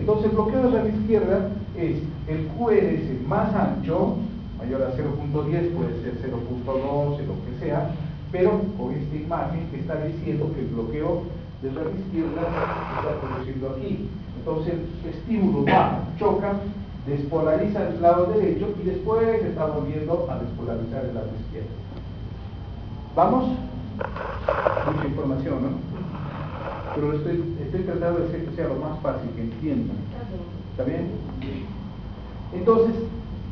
Entonces el bloqueo de rama izquierda es el QRS más ancho, mayor a 0.10, puede ser 0.12, lo que sea, pero con esta imagen que está diciendo que el bloqueo de rama izquierda se está produciendo aquí. Entonces el estímulo va, choca, despolariza el lado derecho y después está volviendo a despolarizar el lado izquierdo. ¿Vamos? Mucha información, ¿no? Pero estoy tratando de hacer que sea lo más fácil, que entiendan. ¿Está bien? Entonces,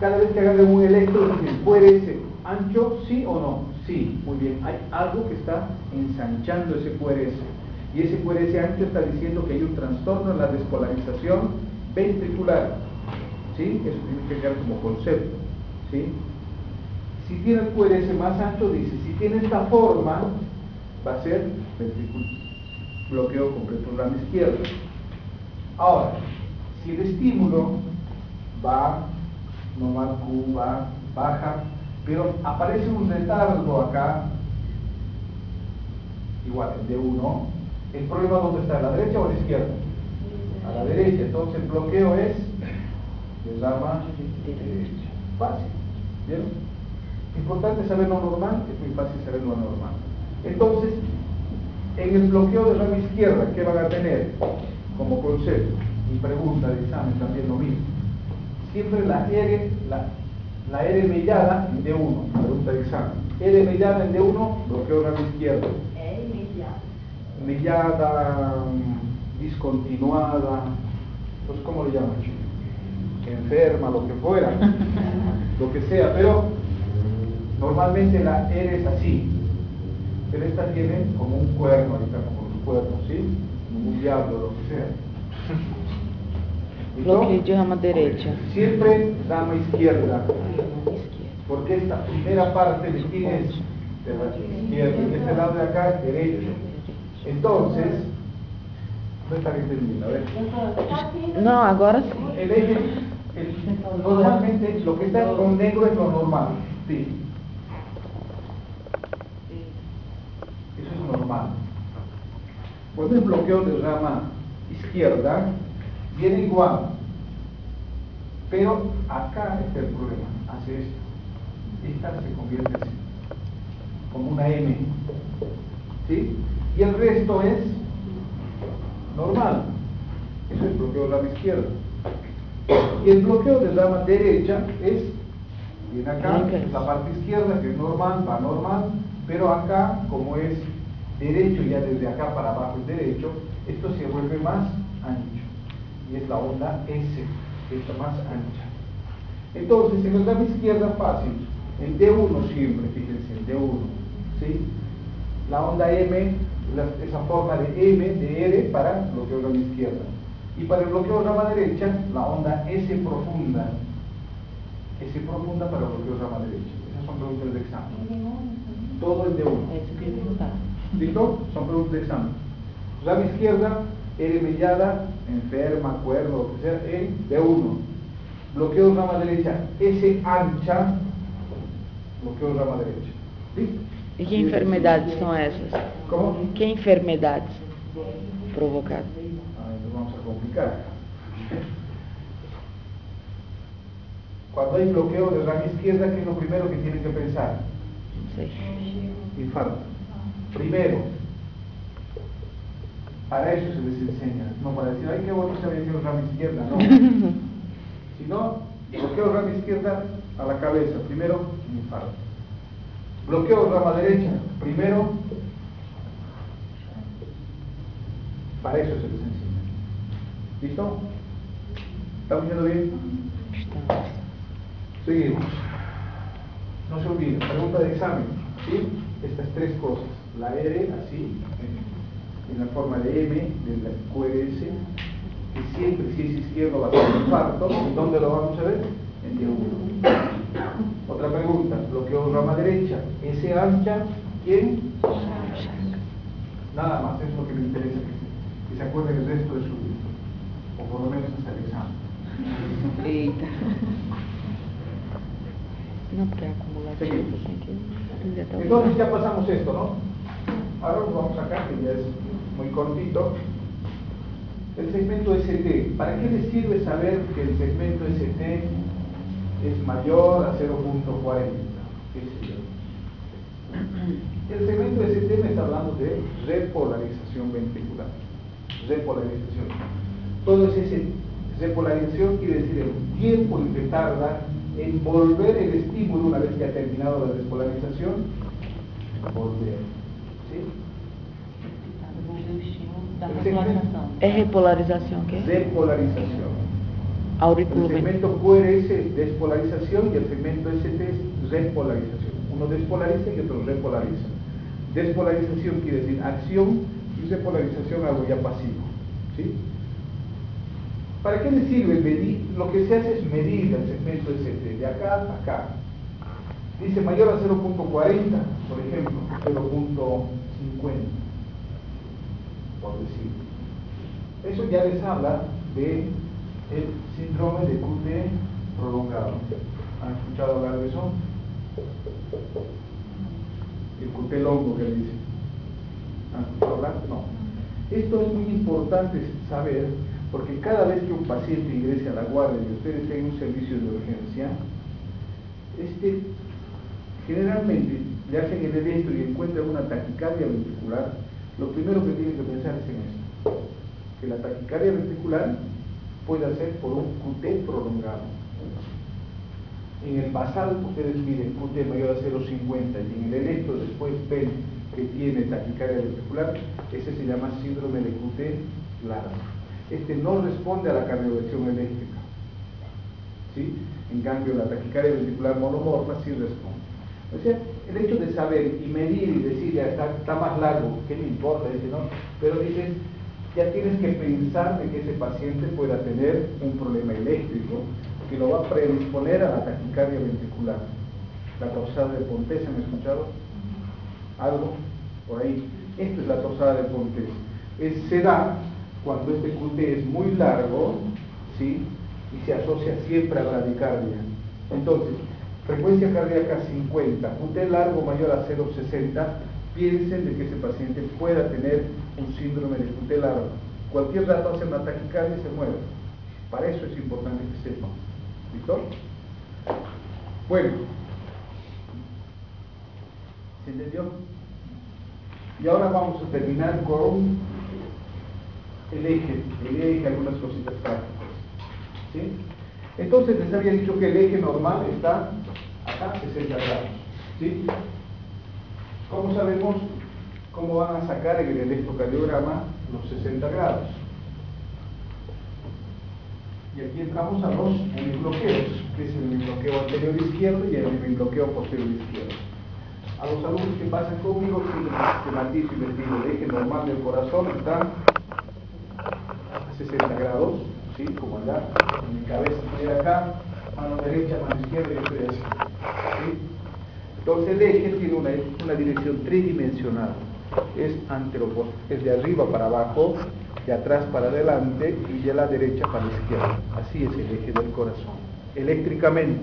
cada vez que agarren un electro, dicen, ¿puede ser ancho, sí o no? Sí, muy bien. Hay algo que está ensanchando ese QRS. Y ese QRS ancho está diciendo que hay un trastorno en la despolarización ventricular. ¿Sí? Eso tiene que quedar como concepto. ¿Sí? Si tiene el QRS más ancho, dice, si tiene esta forma, va a ser bloqueo completo de rama izquierda. Ahora, si el estímulo va, normal Q, va, baja, pero aparece un retardo acá, igual el D1, el problema ¿dónde está? ¿A la derecha o a la izquierda? A la derecha, entonces el bloqueo es de rama derecha. Fácil, ¿vieron? Importante saber lo normal, es muy fácil saber lo anormal. Entonces, en el bloqueo de rama izquierda, ¿qué van a tener como concepto? Y pregunta de examen también lo mismo. Siempre la R mellada en D1, pregunta de examen. R mellada en D1, bloqueo de rama izquierda. Mellada, discontinuada, pues ¿cómo le llaman? Enferma, lo que fuera, lo que sea, pero normalmente la R es así, pero esta tiene como un cuerno, ahorita como un cuerno, ¿sí? Como un diablo, lo que sea.
Bloqueo de rama derecha.
Siempre rama izquierda, porque esta primera parte de quién es de la izquierda, y este lado de acá es derecho. Entonces, no está entendiendo, a ver.
No, agora sim.
El eje, normalmente lo que está con negro es lo normal, sí. Eso es normal. Cuando es bloqueo de rama izquierda, viene igual. Pero acá está el problema, hace esto. Esta se convierte así, como una M. ¿Sí? Y el resto es normal. Eso es bloqueo de rama izquierda. Y el bloqueo de rama derecha es, viene acá, es la parte izquierda que es normal, va normal, pero acá, como es derecho, ya desde acá para abajo es derecho, esto se vuelve más ancho. Y es la onda S, esta más ancha. Entonces, en la rama izquierda fácil, el D1 siempre, fíjense, el D1, ¿sí? La onda M, esa forma de M, de R para bloqueo de rama izquierda. Y para el bloqueo de rama derecha, la onda S profunda para el bloqueo de rama derecha. Esas son preguntas de examen. Todo el D1. ¿Listo? Son preguntas de examen. Rama izquierda, R mellada, enferma, cuerdo, lo que sea, en D1. Bloqueo de rama derecha, S ancha, bloqueo de rama derecha. ¿Listo?
E que enfermedades são essas?
¿Cómo?
Que enfermedades provocadas?
Nos vamos a complicar. Cuando hay bloqueo de rama izquierda, ¿qué es lo primero que tienen que pensar?
Não sei.
Infarto. Primero. Para eso se les enseña, no para decir, ay, qué bueno se había rama izquierda, no. Sino, bloqueo de rama izquierda a la cabeza, primero, infarto. Bloqueo de rama derecha, primero, para eso se les enseña. ¿Listo? ¿Estamos viendo bien?
Estamos.
Seguimos. No se olviden, pregunta de examen, ¿sí? Estas tres cosas, la R así, en la forma de M, de la QRS, que siempre si es izquierdo va a ser infarto. ¿En dónde lo vamos a ver? En D1. Otra pregunta, bloqueo de rama derecha, S ancha, ¿quién? Nada más, eso es lo que me interesa, que se acuerden el resto de su vida, o por lo menos hasta el examen.
Eita. Não, porque é acumulativo.
Seguimos.
Tem que aprender até o
Entonces ya pasamos esto, ¿no? Ahora nos vamos acá, que ya es muy cortito. El segmento ST. ¿Para qué le sirve saber que el segmento ST es mayor a 0.40? ¿Qué sé yo? El segmento ST me está hablando de repolarización ventricular. Repolarización. Todo ese repolarización quiere decir el tiempo en que tarda en volver el estímulo una vez que ha terminado la despolarización, volver. ¿Sí?
Devolver o estímulo da
El segmento-
repolarização.
¿Es repolarización qué?
Repolarización. El
Auriculo
segmento QRS es despolarización y el segmento ST es repolarización. Uno despolariza y otro repolariza. Despolarización quiere decir acción y repolarización algo ya pasivo. ¿Sí? ¿Para qué le sirve medir? Lo que se hace es medir el segmento ST de acá a acá. Dice mayor a 0.40, por ejemplo, 0.50, por decir. Eso ya les habla de el síndrome de QT prolongado. ¿Han escuchado hablar de eso? El QT longo que dice. ¿Han escuchado hablar? No. Esto es muy importante saber, porque cada vez que un paciente ingrese a la guardia y ustedes tengan un servicio de urgencia, generalmente le hacen el electro y encuentran una taquicardia ventricular. Lo primero que tienen que pensar es en esto, que la taquicardia ventricular puede ser por un QT prolongado. En el basal ustedes miden QT mayor a 0.50 y en el electro después ven que tiene taquicardia ventricular. Ese se llama síndrome de QT largo. No responde a la cardioversión eléctrica, ¿sí? En cambio la taquicardia ventricular monomorfa sí responde. O sea, el hecho de saber y medir y decir ya está más largo, ¿qué me importa? Dice, ¿no? Pero dicen, ya tienes que pensar de que ese paciente pueda tener un problema eléctrico que lo va a predisponer a la taquicardia ventricular. La torsada de Pontes, ¿han escuchado? ¿Algo? Por ahí. Esta es la torsada de Pontes. Se da cuando este QT es muy largo, ¿sí? Y se asocia siempre a bradicardia. Entonces, frecuencia cardíaca 50, QT largo mayor a 0.60, piensen de que ese paciente pueda tener un síndrome de QT largo. Cualquier dato hace una taquicardia y se mueve. Para eso es importante que sepan. ¿Listo? Bueno. ¿Se entendió? Y ahora vamos a terminar con el eje, algunas cositas prácticas. ¿Sí? Entonces les había dicho que el eje normal está acá, 60 grados. ¿Sí? ¿Cómo sabemos cómo van a sacar en el electrocardiograma los 60 grados? Y aquí entramos a los hemibloqueos, que es el hemibloqueo anterior izquierdo y el hemibloqueo posterior izquierdo. A los alumnos que pasan conmigo, sistematizo y les digo, el eje normal del corazón está a 60 grados, ¿sí? Como allá, en mi cabeza estoy acá, mano derecha, mano izquierda, y estoy así. ¿Sí? Entonces el eje tiene una dirección tridimensional, es de arriba para abajo, de atrás para adelante y de la derecha para la izquierda. Así es el eje del corazón, eléctricamente.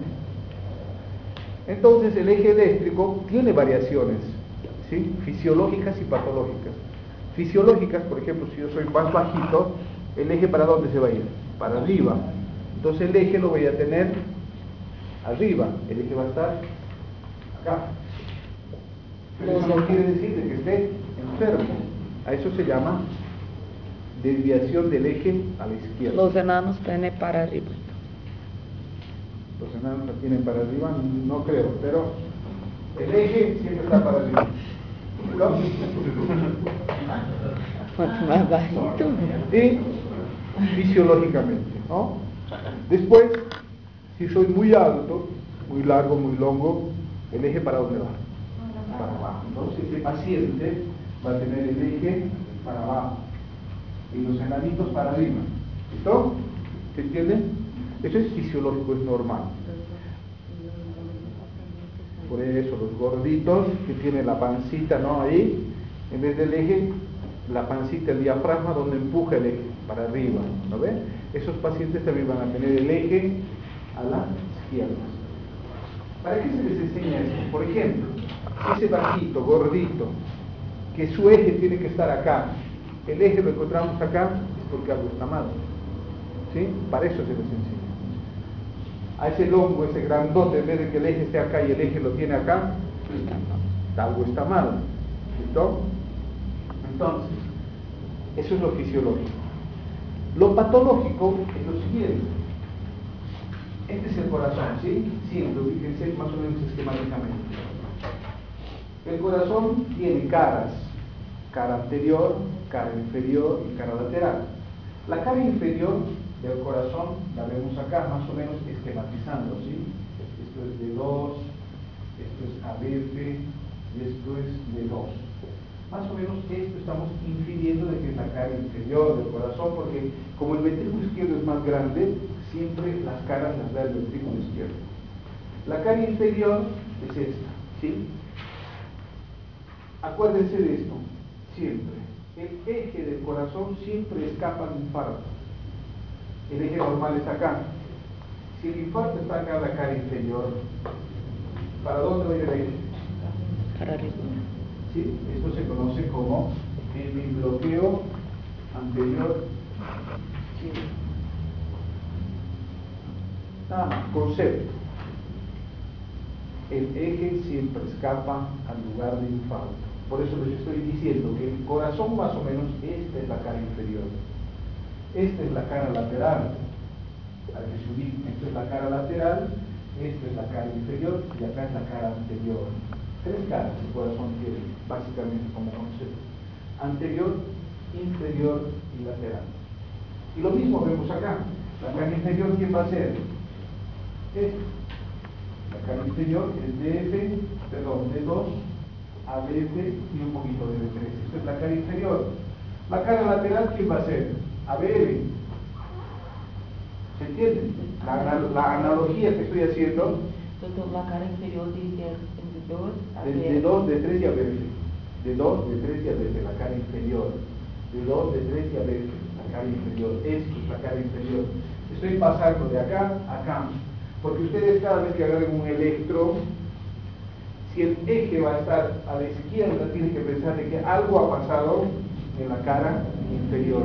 Entonces el eje eléctrico tiene variaciones, ¿sí? Fisiológicas y patológicas. Fisiológicas, por ejemplo, si yo soy más bajito, ¿el eje para dónde se va a ir? Para arriba. Entonces el eje lo voy a tener arriba, el eje va a estar acá. Pero eso no quiere decir de que esté enfermo. A eso se llama desviación del eje a la izquierda.
Los enanos tienen para arriba.
Los enanos la tienen para arriba, no creo, pero el eje siempre está para arriba. ¿No?
Más bajito.
Y fisiológicamente, ¿no? Después, si soy muy alto, muy largo, muy longo, ¿el eje para dónde va? Para abajo. Entonces ese paciente va a tener el eje para abajo y los enanitos para arriba. ¿Listo? ¿Se entiende? Eso es fisiológico, es normal. Por eso los gorditos que tienen la pancita, ¿no? Ahí, en vez del eje, la pancita, el diafragma, donde empuja el eje para arriba, ¿no ve? Esos pacientes también van a tener el eje a la izquierda. ¿Para qué se les enseña esto? Por ejemplo, ese bajito, gordito, que su eje tiene que estar acá, el eje lo encontramos acá, porque algo está mal. ¿Sí? Para eso se les enseña. A ese longo, ese grandote, en vez de que el eje esté acá y el eje lo tiene acá, algo está mal. ¿Listo? Entonces, eso es lo fisiológico. Lo patológico es lo siguiente. Este es el corazón, ¿sí? Siempre, fíjense más o menos esquemáticamente. El corazón tiene caras, cara anterior, cara inferior y cara lateral. La cara inferior del corazón la vemos acá, más o menos esquematizando, ¿sí? Esto es de 2, esto es ABF y esto es de 2. Más o menos esto estamos infiriendo de que es la cara inferior del corazón, porque como el ventrículo izquierdo es más grande, siempre las caras las da el ventrículo izquierdo. La cara inferior es esta, ¿sí? Acuérdense de esto, siempre. El eje del corazón siempre escapa al infarto. El eje normal está acá. Si el infarto está acá en la cara inferior, ¿para dónde va a ir el eje?
Para arriba.
¿Sí? Esto se conoce como el bloqueo anterior. ¿Sí? Nada más, concepto. El eje siempre escapa al lugar de infarto. Por eso les estoy diciendo que el corazón más o menos, esta es la cara inferior. Esta es la cara lateral. Para que se ubiquen, esta es la cara lateral, esta es la cara inferior y acá es la cara anterior. 3 caras el corazón tiene, básicamente como concepto. Anterior, inferior y lateral. Y lo mismo vemos acá. La cara inferior, ¿quién va a ser? Esta. La cara inferior es D2, ABF y un poquito de D3. Esta es la cara inferior. La cara lateral, ¿quién va a ser? ABF. ¿Se entiende? La analogía que estoy haciendo.
Entonces, la cara inferior dice
De 2, de 3 y ABF. De 2, de 3 y ABF, la cara inferior. De 2, de 3 y ABF, la cara inferior. Esto es la cara inferior. Estoy pasando de acá a acá. Porque ustedes cada vez que agarren un electro, si el eje va a estar a la izquierda, tienen que pensar de que algo ha pasado en la cara inferior.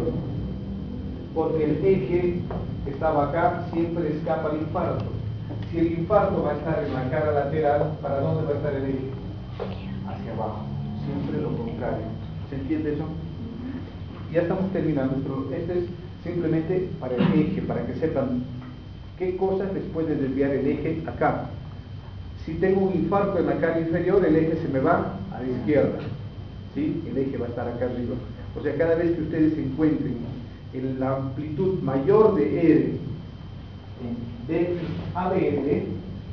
Porque el eje que estaba acá siempre escapa al infarto. Si el infarto va a estar en la cara lateral, ¿para dónde va a estar el eje? Hacia abajo. Siempre lo contrario. ¿Se entiende eso? Ya estamos terminando, pero este es simplemente para el eje, para que sepan qué cosas les puede desviar el eje acá. Si tengo un infarto en la cara inferior, el eje se me va a la izquierda, ¿sí? El eje va a estar acá arriba. O sea, cada vez que ustedes se encuentren en la amplitud mayor de R, de ABR,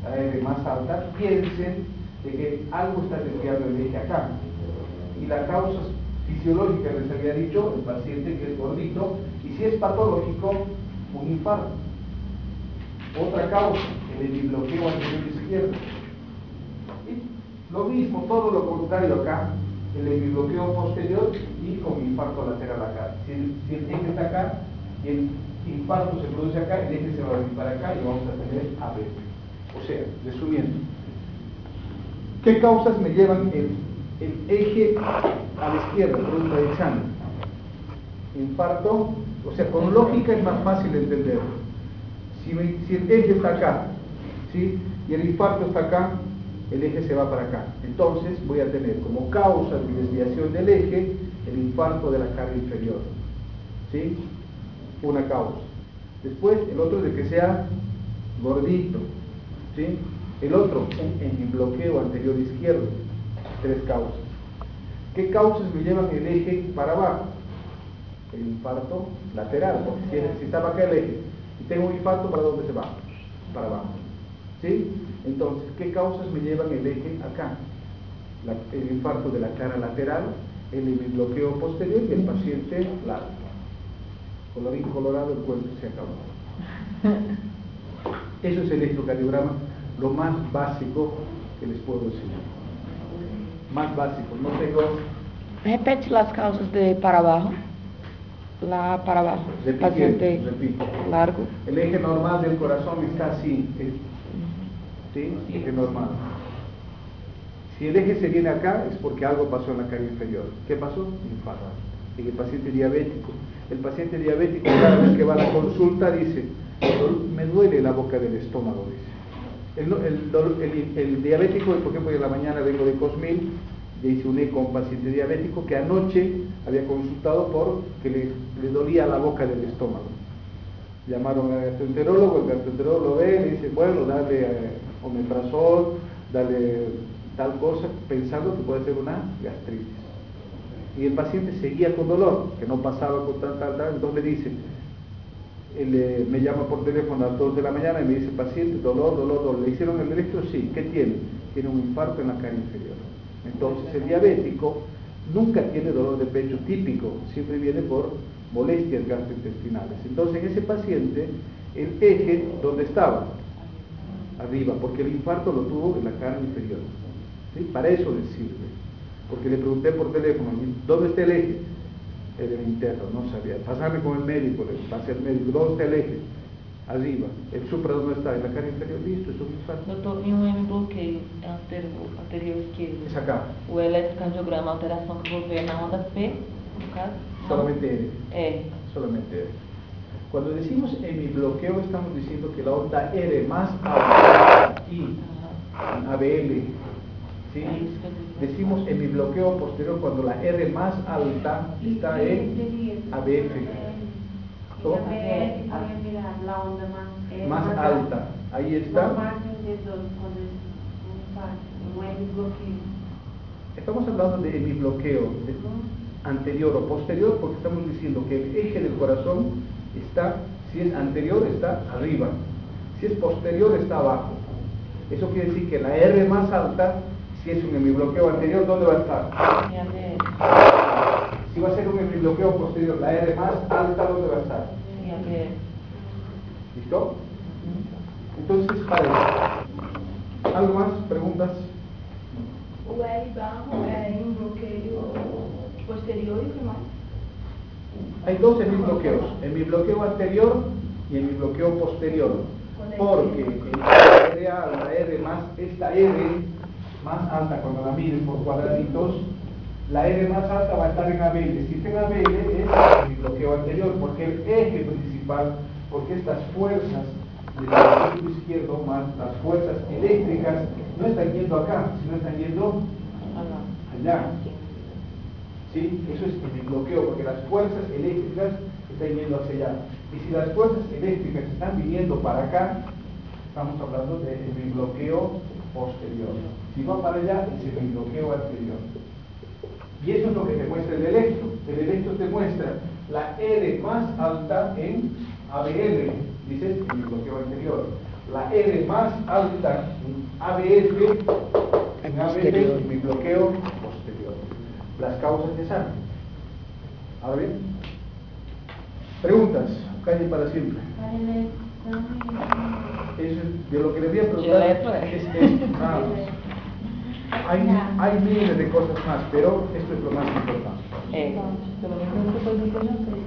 la R más alta, piensen de que algo está desviando el eje acá. Y la causa fisiológica, les había dicho, el paciente que es gordito, y si es patológico, un infarto. Otra causa, el hemibloqueo anterior izquierdo. Y lo mismo, todo lo contrario acá, el hemibloqueo posterior y con infarto lateral acá. Si el eje está acá y el infarto se produce acá, el eje se va a venir para acá y vamos a tener AB. O sea, resumiendo, ¿qué causas me llevan el eje a la izquierda? Pregunta de examen. Infarto, o sea, con lógica es más fácil entenderlo. Si el eje está acá, ¿sí? Y el infarto está acá, el eje se va para acá. Entonces voy a tener como causa de desviación del eje el infarto de la cara inferior, ¿sí? Una causa. Después el otro de que sea gordito, ¿sí? El otro, en bloqueo anterior izquierdo. 3 causas. ¿Qué causas me llevan el eje para abajo? El infarto lateral, porque si estaba acá el eje y tengo un infarto, ¿para dónde se va? Para abajo, ¿sí? Entonces, ¿qué causas me llevan el eje acá? El infarto de la cara lateral, el bloqueo posterior y el paciente largo. Colorín colorado, el cuento se acabó. Eso es el electrocardiograma, lo más básico que les puedo enseñar. Más básico, no tengo...
Repete las causas de para abajo. La para abajo. Paciente
repito.
largo.
El eje normal del corazón está así. ¿Sí? Eje normal. Si el eje se viene acá es porque algo pasó en la cara inferior. ¿Qué pasó? Infarto. en el paciente diabético. El paciente diabético cada vez que va a la consulta dice, me duele la boca del estómago, dice. El diabético, por ejemplo, en la mañana vengo de Cosmil, le hice un eco a un paciente diabético que anoche había consultado porque le dolía la boca del estómago. Llamaron al gastroenterólogo, el gastroenterólogo lo ve, le dice, bueno, dale omeprazol, dale tal cosa, pensando que puede ser una gastritis. Y el paciente seguía con dolor, que no pasaba con tanta, entonces le dice, me llama por teléfono a las 2 de la mañana y me dice, paciente, dolor. ¿Le hicieron el electro? Sí. ¿Qué tiene? Tiene un infarto en la cara inferior. Entonces el diabético nunca tiene dolor de pecho típico, siempre viene por molestias gastrointestinales. Entonces en ese paciente, el eje, ¿dónde estaba? Arriba, porque el infarto lo tuvo en la cara inferior. ¿Sí? Para eso le sirve. Porque le pregunté por teléfono, ¿dónde está el eje? En el interno, no sabía. Pasarme con el médico, le pasé al médico, ¿dónde está el eje? Arriba. ¿El supra dónde está? En la cara inferior, listo, es un infarto.
Doutor, em um hemibloqueio anterior esquerdo,
Es acá.
o eletrocardiograma, a alteração que eu vou ver na onda P, no caso?
Solamente R.
É.
Solamente R. Cuando decimos hemibloqueo estamos diciendo que la onda R más alta aquí, en ABL, ¿sí? Decimos hemibloqueo posterior cuando la R más alta está en ABF. ¿Cómo?
La onda
Más alta, ahí está. Estamos hablando de hemibloqueo anterior o posterior porque estamos diciendo que el eje del corazón está, si es anterior está arriba, si es posterior está abajo. Eso quiere decir que la R más alta, si es un hemibloqueo anterior, ¿dónde va a estar? Si va a ser un hemibloqueo posterior, la R más alta, ¿dónde va a estar? ¿Listo? Entonces, para eso. ¿Algo más? ¿Preguntas?
O L bajo em bloqueio posterior e o que mais?
Hay dos hemibloqueo anterior y hemibloqueo posterior. Porque la R más, esta R más alta, cuando la miden por cuadraditos, la R más alta va a estar en ABL. Si está en ABL es hemibloqueo anterior, porque el eje principal, porque estas fuerzas del ventrículo izquierdo más las fuerzas eléctricas no están yendo acá, sino están yendo allá. ¿Sí? Eso es hemibloqueo, porque las fuerzas eléctricas están yendo hacia allá. Y si las fuerzas eléctricas están viniendo para acá, estamos hablando de hemibloqueo posterior. Si va para allá, es hemibloqueo anterior. Y eso es lo que te muestra el electro. El electro te muestra la R más alta en ABL, dices hemibloqueo anterior. La R más alta en ABF, en ABL, hemibloqueo posterior. Las causas de sangre. ¿Ahora bien? Preguntas, calle para siempre. Eso es de lo que le voy a preguntar. Hay miles de cosas más, pero esto es lo más importante.
Pelo menos depois do que eu já sei.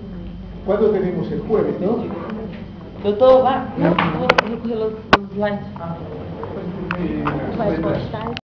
¿Cuándo tenemos el jueves? ¿No?
Doutor, vá, vou recorrer os slides.
Pues,